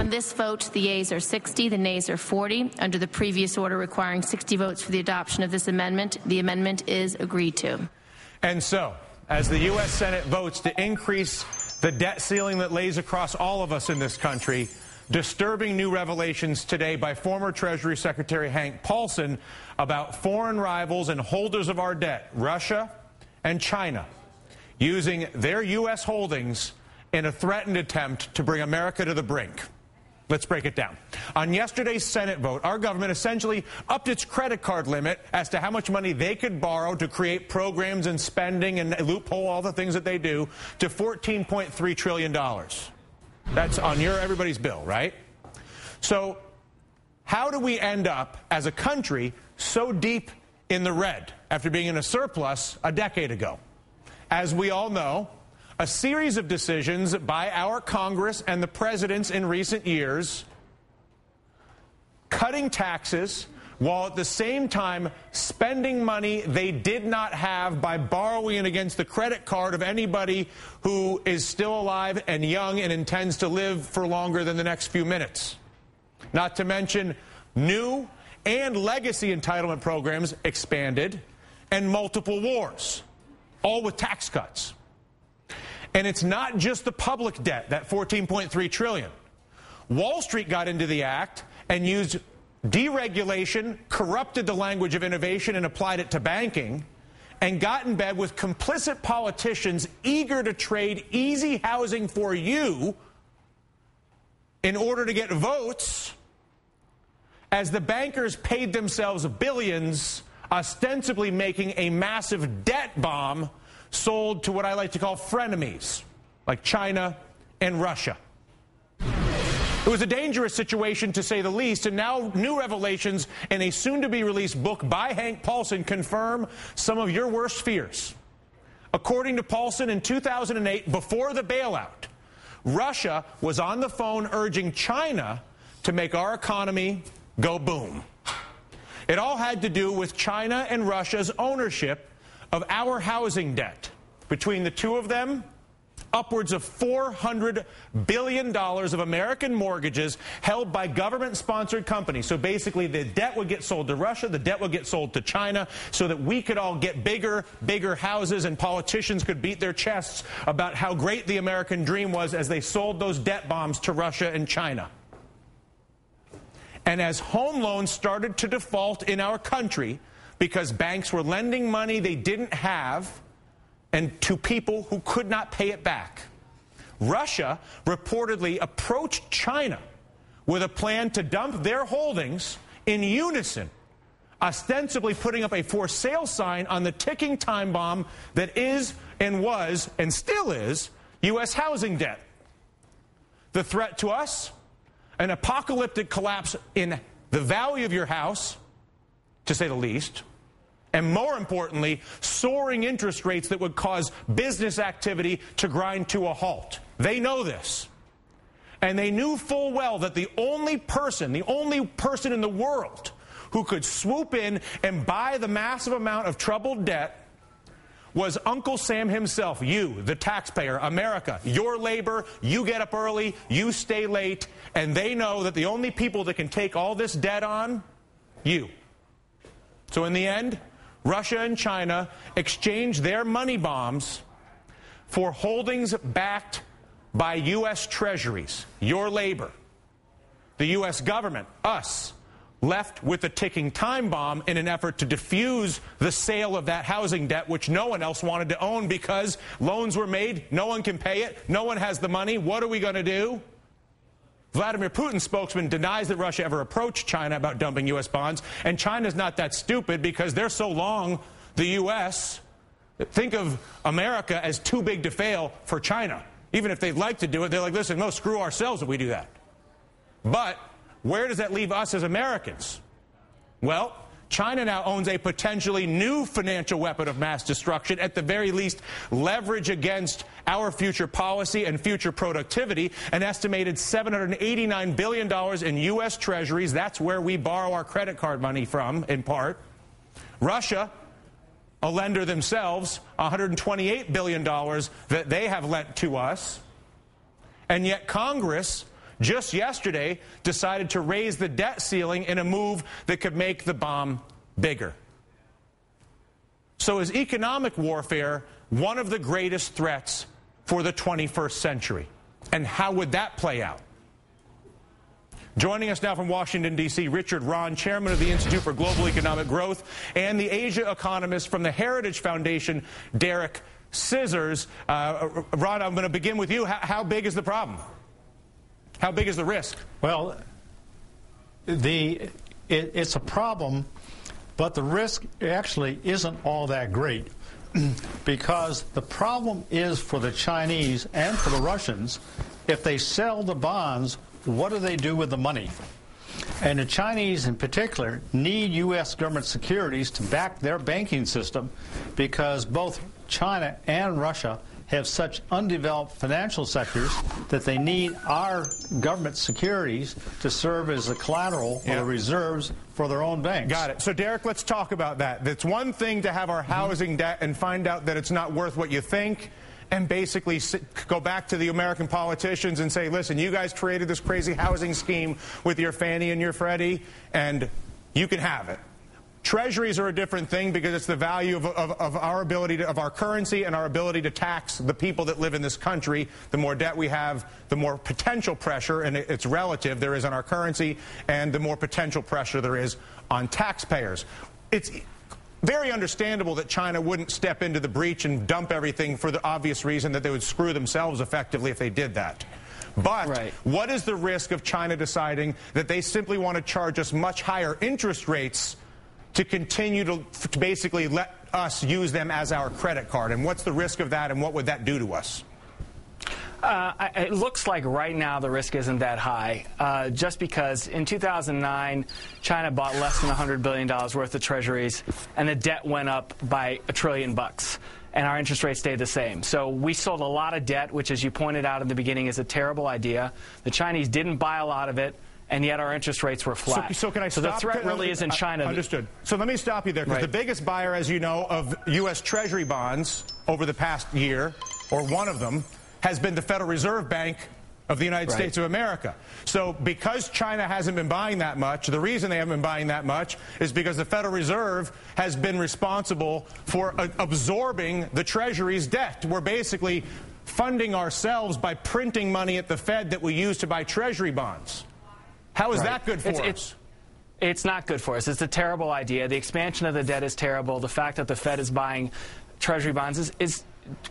On this vote, the yeas are 60, the nays are 40. Under the previous order requiring 60 votes for the adoption of this amendment, the amendment is agreed to. And so, as the U.S. Senate votes to increase the debt ceiling that lays across all of us in this country, disturbing new revelations today by former Treasury Secretary Hank Paulson about foreign rivals and holders of our debt, Russia and China, using their U.S. holdings in a threatened attempt to bring America to the brink. Let's break it down. On yesterday's Senate vote, our government essentially upped its credit card limit as to how much money they could borrow to create programs and spending and loophole all the things that they do to $14.3 trillion. That's on everybody's bill, right? So how do we end up as a country so deep in the red after being in a surplus a decade ago? As we all know, a series of decisions by our Congress and the presidents in recent years, cutting taxes while at the same time spending money they did not have by borrowing against the credit card of anybody who is still alive and young and intends to live for longer than the next few minutes. Not to mention new and legacy entitlement programs expanded and multiple wars, all with tax cuts. And it's not just the public debt, that $14.3 trillion. Wall Street got into the act and used deregulation, corrupted the language of innovation and applied it to banking, and got in bed with complicit politicians eager to trade easy housing for you in order to get votes, as the bankers paid themselves billions, ostensibly making a massive debt bomb sold to what I like to call frenemies, like China and Russia. It was a dangerous situation, to say the least, and now new revelations in a soon-to-be-released book by Hank Paulson confirm some of your worst fears. According to Paulson, in 2008, before the bailout, Russia was on the phone urging China to make our economy go boom. It all had to do with China and Russia's ownership of our housing debt. Between the two of them, upwards of $400 billion of American mortgages held by government-sponsored companies. So basically, the debt would get sold to Russia, the debt would get sold to China, so that we could all get bigger houses, and politicians could beat their chests about how great the American dream was as they sold those debt bombs to Russia and China. And as home loans started to default in our country, because banks were lending money they didn't have and to people who could not pay it back, Russia reportedly approached China with a plan to dump their holdings in unison, ostensibly putting up a for sale sign on the ticking time bomb that is and was and still is U.S. housing debt. The threat to us? An apocalyptic collapse in the value of your house, to say the least, and more importantly, soaring interest rates that would cause business activity to grind to a halt. They know this. And they knew full well that the only person in the world who could swoop in and buy the massive amount of troubled debt was Uncle Sam himself, you, the taxpayer, America, your labor. You get up early, you stay late, and they know that the only people that can take all this debt on, you. So in the end, Russia and China exchanged their money bombs for holdings backed by U.S. treasuries, your labor. The U.S. government, us, left with a ticking time bomb in an effort to defuse the sale of that housing debt, which no one else wanted to own because loans were made, no one can pay it, no one has the money. What are we going to do? Vladimir Putin's spokesman denies that Russia ever approached China about dumping U.S. bonds, and China's not that stupid because they're so long, the U.S. Think of America as too big to fail for China. Even if they'd like to do it, they're like, listen, no, screw ourselves if we do that. But where does that leave us as Americans? Well, China now owns a potentially new financial weapon of mass destruction, at the very least leverage against our future policy and future productivity, an estimated $789 billion in U.S. treasuries. That's where we borrow our credit card money from, in part. Russia, a lender themselves, $128 billion that they have lent to us. And yet Congress just yesterday decided to raise the debt ceiling in a move that could make the bomb bigger. So is economic warfare one of the greatest threats for the 21st century? And how would that play out? Joining us now from Washington, D.C., Richard Rahn, chairman of the Institute for Global Economic Growth, and the Asia economist from the Heritage Foundation, Derrick. Ron, I'm going to begin with you. How big is the problem? How big is the risk? Well, it's a problem, but the risk actually isn't all that great because the problem is for the Chinese and for the Russians, if they sell the bonds, what do they do with the money? And the Chinese in particular need U.S. government securities to back their banking system because both China and Russia have such undeveloped financial sectors that they need our government securities to serve as the collateral or the reserves for their own banks. Got it. So, Derrick, let's talk about that. It's one thing to have our housing debt and find out that it's not worth what you think, and basically go back to the American politicians and say, listen, you guys created this crazy housing scheme with your Fannie and your Freddie, and you can have it. Treasuries are a different thing because it's the value of our ability of our currency and our ability to tax the people that live in this country. The more debt we have, the more potential pressure, and it's relative, there is on our currency, and the more potential pressure there is on taxpayers. It's very understandable that China wouldn't step into the breach and dump everything for the obvious reason that they would screw themselves effectively if they did that. But what is the risk of China deciding that they simply want to charge us much higher interest rates to continue to basically let us use them as our credit card? And what's the risk of that, and what would that do to us? It looks like right now the risk isn't that high, just because in 2009, China bought less than $100 billion worth of treasuries, and the debt went up by $1 trillion. And our interest rate stayed the same. So we sold a lot of debt, which, as you pointed out in the beginning, is a terrible idea. The Chinese didn't buy a lot of it, and yet our interest rates were flat. So can I stop? So the threat really is in China. Understood. So let me stop you there, because the biggest buyer, as you know, of U.S. Treasury bonds over the past year, or one of them, has been the Federal Reserve Bank of the United States of America. So because China hasn't been buying that much, the reason they haven't been buying that much is because the Federal Reserve has been responsible for absorbing the Treasury's debt. We're basically funding ourselves by printing money at the Fed that we use to buy Treasury bonds. How is that good for us? It's not good for us. It's a terrible idea. The expansion of the debt is terrible. The fact that the Fed is buying Treasury bonds is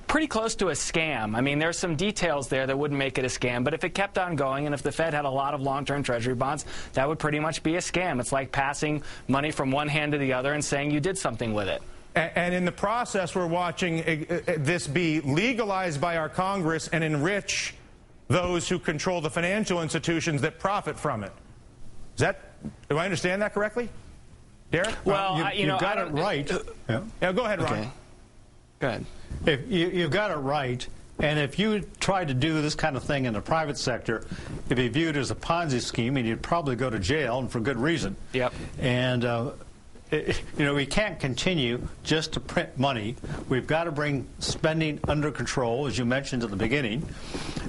pretty close to a scam. I mean, there's some details there that wouldn't make it a scam, but if it kept on going and if the Fed had a lot of long-term Treasury bonds, that would pretty much be a scam. It's like passing money from one hand to the other and saying you did something with it. And in the process, we're watching this be legalized by our Congress and enrich those who control the financial institutions that profit from it. Do I understand that correctly, Derrick? Well, you got it right. Yeah, go ahead, Ron. Okay. Go ahead. You've got it right, and if you tried to do this kind of thing in the private sector, it'd be viewed as a Ponzi scheme, and you'd probably go to jail, and for good reason. Yep. And we can't continue just to print money. We've got to bring spending under control, as you mentioned at the beginning.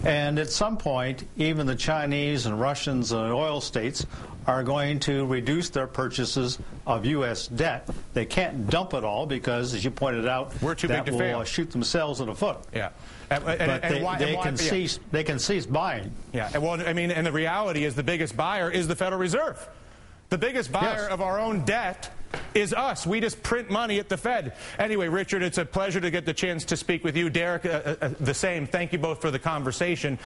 And at some point, even the Chinese and Russians and oil states are going to reduce their purchases of U.S. debt. They can't dump it all because, as you pointed out, we're too big to fail. Shoot themselves in the foot. Yeah. But they can cease buying. Yeah. Well, I mean, and the reality is the biggest buyer is the Federal Reserve. The biggest buyer of our own debt is us. We just print money at the Fed. Anyway, Richard, it's a pleasure to get the chance to speak with you. Derrick, the same. Thank you both for the conversation.